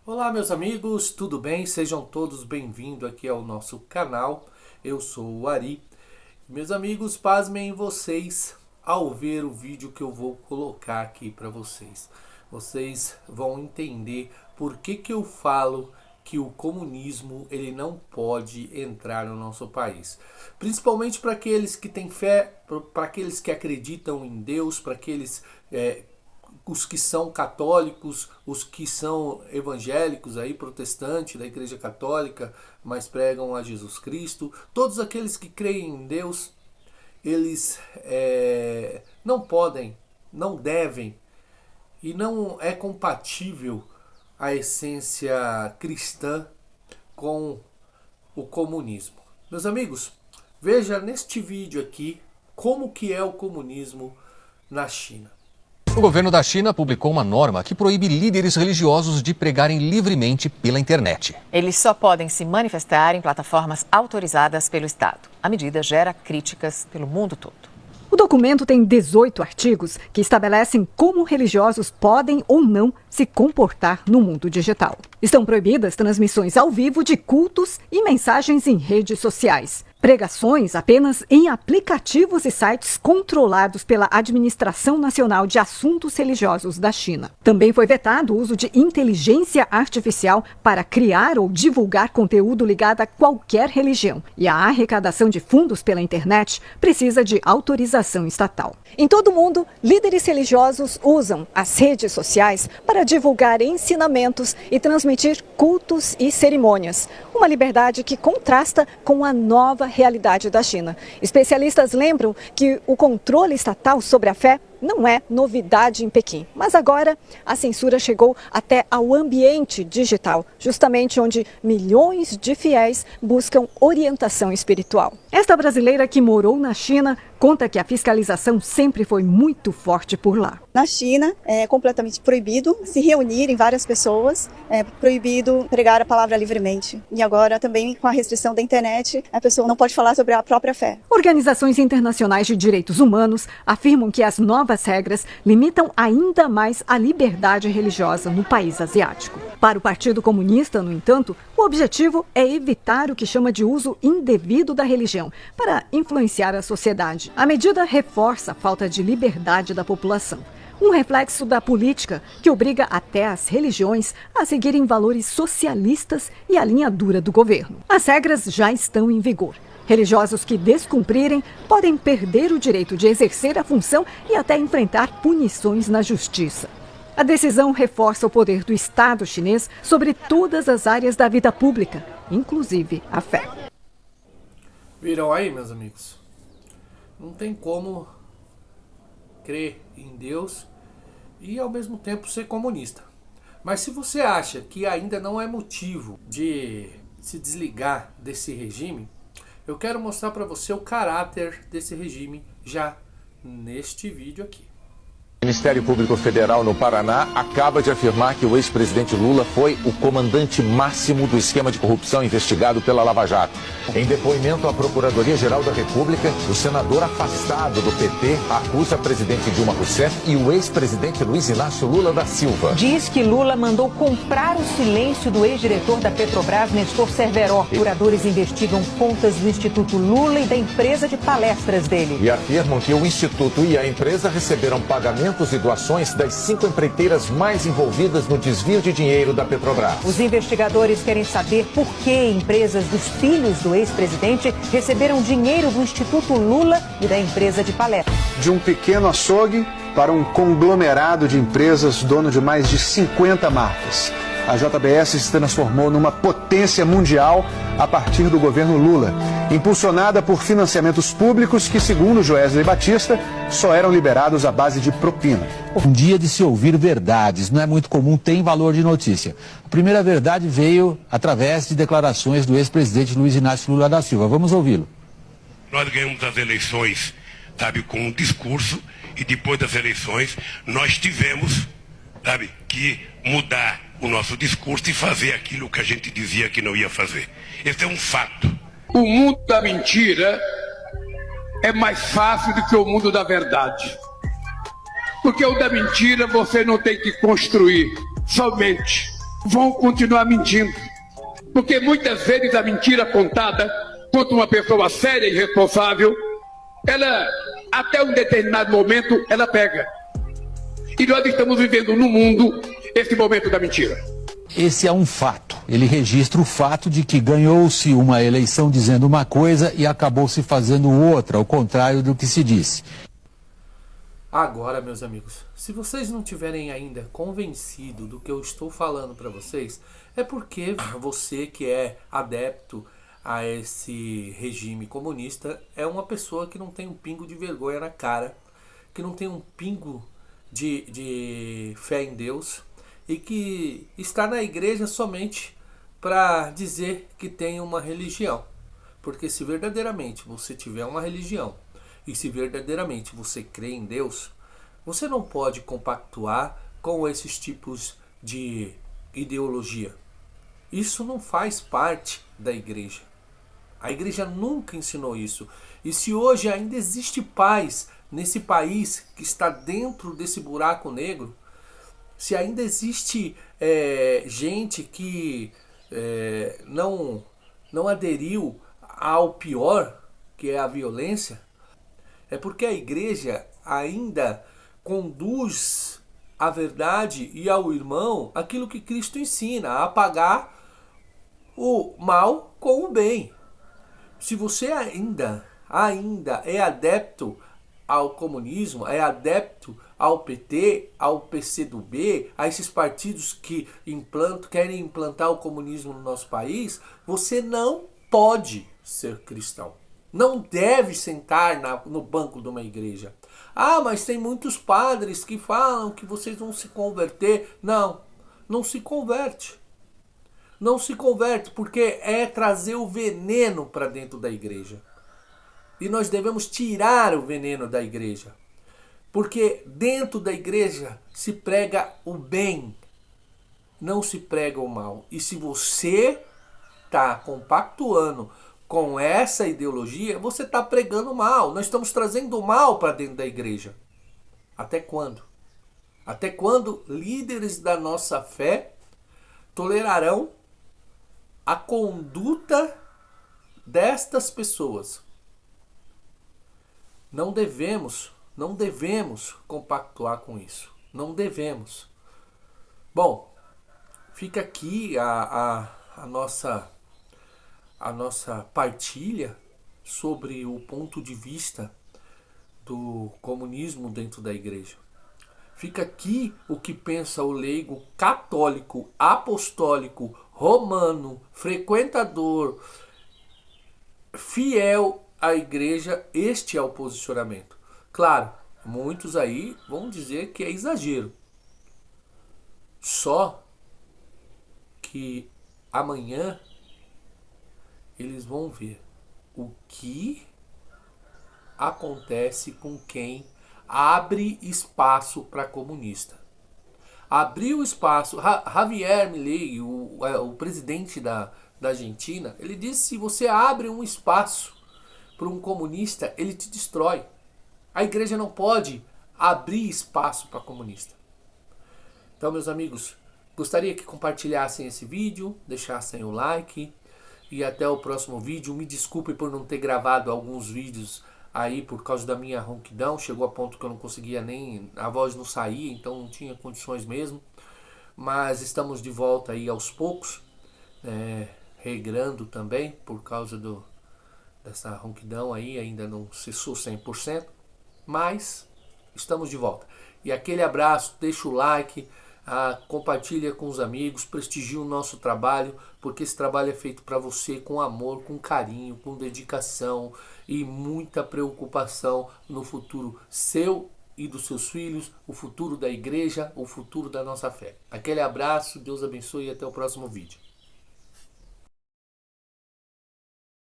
Olá, meus amigos, tudo bem? Sejam todos bem-vindos aqui ao nosso canal. Eu sou o Ari. Meus amigos, pasmem vocês ao ver o vídeo que eu vou colocar aqui para vocês. Vocês vão entender por que eu falo que o comunismo ele não pode entrar no nosso país. Principalmente para aqueles que têm fé, para aqueles que acreditam em Deus, para aqueles os que são católicos, os que são evangélicos, aí, protestantes da Igreja Católica, mas pregam a Jesus Cristo. Todos aqueles que creem em Deus, eles não podem, não devem e não é compatível a essência cristã com o comunismo. Meus amigos, veja neste vídeo aqui como que é o comunismo na China. O governo da China publicou uma norma que proíbe líderes religiosos de pregarem livremente pela internet. Eles só podem se manifestar em plataformas autorizadas pelo Estado. A medida gera críticas pelo mundo todo. O documento tem 18 artigos que estabelecem como religiosos podem ou não se comportar no mundo digital. Estão proibidas transmissões ao vivo de cultos e mensagens em redes sociais. Pregações apenas em aplicativos e sites controlados pela Administração Nacional de Assuntos Religiosos da China. Também foi vetado o uso de inteligência artificial para criar ou divulgar conteúdo ligado a qualquer religião. E a arrecadação de fundos pela internet precisa de autorização estatal. Em todo o mundo, líderes religiosos usam as redes sociais para divulgar ensinamentos e transmitir cultos e cerimônias. Uma liberdade que contrasta com a nova realidade da China. Especialistas lembram que o controle estatal sobre a fé não é novidade em Pequim. Mas agora a censura chegou até ao ambiente digital, justamente onde milhões de fiéis buscam orientação espiritual. Esta brasileira que morou na China conta que a fiscalização sempre foi muito forte por lá. Na China é completamente proibido se reunir em várias pessoas, é proibido pregar a palavra livremente. E agora também com a restrição da internet, a pessoa não pode falar sobre a própria fé. Organizações internacionais de direitos humanos afirmam que as novas regras limitam ainda mais a liberdade religiosa no país asiático. Para o Partido Comunista, no entanto, o objetivo é evitar o que chama de uso indevido da religião para influenciar a sociedade. A medida reforça a falta de liberdade da população. Um reflexo da política que obriga até as religiões a seguirem valores socialistas e a linha dura do governo. As regras já estão em vigor. Religiosos que descumprirem podem perder o direito de exercer a função e até enfrentar punições na justiça. A decisão reforça o poder do Estado chinês sobre todas as áreas da vida pública, inclusive a fé. Viram aí, meus amigos? Não tem como crer em Deus e ao mesmo tempo ser comunista. Mas se você acha que ainda não é motivo de se desligar desse regime, eu quero mostrar para você o caráter desse regime já neste vídeo aqui. O Ministério Público Federal no Paraná acaba de afirmar que o ex-presidente Lula foi o comandante máximo do esquema de corrupção investigado pela Lava Jato. Em depoimento à Procuradoria-Geral da República, o senador afastado do PT acusa a presidente Dilma Rousseff e o ex-presidente Luiz Inácio Lula da Silva. Diz que Lula mandou comprar o silêncio do ex-diretor da Petrobras, Nestor Cerveró. Curadores investigam contas do Instituto Lula e da empresa de palestras dele. E afirmam que o Instituto e a empresa receberam pagamentos e doações das 5 empreiteiras mais envolvidas no desvio de dinheiro da Petrobras. Os investigadores querem saber por que empresas dos filhos do ex-presidente receberam dinheiro do Instituto Lula e da empresa de palestras. De um pequeno açougue para um conglomerado de empresas dono de mais de 50 marcas. A JBS se transformou numa potência mundial a partir do governo Lula, impulsionada por financiamentos públicos que, segundo Joesley Batista, só eram liberados à base de propina. Um dia de se ouvir verdades, não é muito comum, tem valor de notícia. A primeira verdade veio através de declarações do ex-presidente Luiz Inácio Lula da Silva. Vamos ouvi-lo. Nós ganhamos as eleições, sabe, com um discurso, e depois das eleições nós tivemos, sabe, que mudar o nosso discurso e fazer aquilo que a gente dizia que não ia fazer. Esse é um fato. O mundo da mentira é mais fácil do que o mundo da verdade. Porque o da mentira você não tem que construir, somente vão continuar mentindo. Porque muitas vezes a mentira contada contra uma pessoa séria e responsável, ela, até um determinado momento, ela pega. E nós estamos vivendo no mundo esse momento da mentira. Esse é um fato. Ele registra o fato de que ganhou-se uma eleição dizendo uma coisa e acabou se fazendo outra, ao contrário do que se disse. Agora, meus amigos, se vocês não tiverem ainda convencido do que eu estou falando para vocês, é porque você que é adepto a esse regime comunista é uma pessoa que não tem um pingo de vergonha na cara, que não tem um pingo de fé em Deus e que está na igreja somente para dizer que tem uma religião. Porque se verdadeiramente você tiver uma religião e se verdadeiramente você crê em Deus, você não pode compactuar com esses tipos de ideologia. Isso não faz parte da igreja. A igreja nunca ensinou isso. E se hoje ainda existe paz nesse país que está dentro desse buraco negro, se ainda existe gente que não aderiu ao pior, que é a violência, é porque a igreja ainda conduz à verdade e ao irmão aquilo que Cristo ensina, a apagar o mal com o bem. Se você ainda é adepto ao comunismo, é adepto ao PT, ao PCdoB, a esses partidos que querem implantar o comunismo no nosso país, você não pode ser cristão. Não deve sentar no banco de uma igreja. Ah, mas tem muitos padres que falam que vocês vão se converter. Não, não se converte. Não se converte porque é trazer o veneno para dentro da igreja. E nós devemos tirar o veneno da igreja. Porque dentro da igreja se prega o bem, não se prega o mal. E se você está compactuando com essa ideologia, você está pregando o mal. Nós estamos trazendo o mal para dentro da igreja. Até quando? Até quando líderes da nossa fé tolerarão a conduta destas pessoas? Não devemos compactuar com isso. Não devemos. Bom, fica aqui a nossa partilha sobre o ponto de vista do comunismo dentro da igreja. Fica aqui o que pensa o leigo católico, apostólico, romano, frequentador, fiel à igreja. Este é o posicionamento. Claro, muitos aí vão dizer que é exagero. Só que amanhã eles vão ver o que acontece com quem abre espaço para comunista. Abriu espaço. Javier Milei, o presidente da Argentina, ele disse: se você abre um espaço para um comunista, ele te destrói. A igreja não pode abrir espaço para comunista. Então, meus amigos, gostaria que compartilhassem esse vídeo, deixassem o like e até o próximo vídeo. Me desculpe por não ter gravado alguns vídeos aí por causa da minha ronquidão. Chegou a ponto que eu não conseguia nem... a voz não saía, então não tinha condições mesmo. Mas estamos de volta aí aos poucos, regrando também por causa dessa ronquidão aí, ainda não cessou 100%. Mas estamos de volta. E aquele abraço, deixa o like, compartilha com os amigos, prestigia o nosso trabalho, porque esse trabalho é feito para você com amor, com carinho, com dedicação e muita preocupação no futuro seu e dos seus filhos, o futuro da igreja, o futuro da nossa fé. Aquele abraço, Deus abençoe e até o próximo vídeo.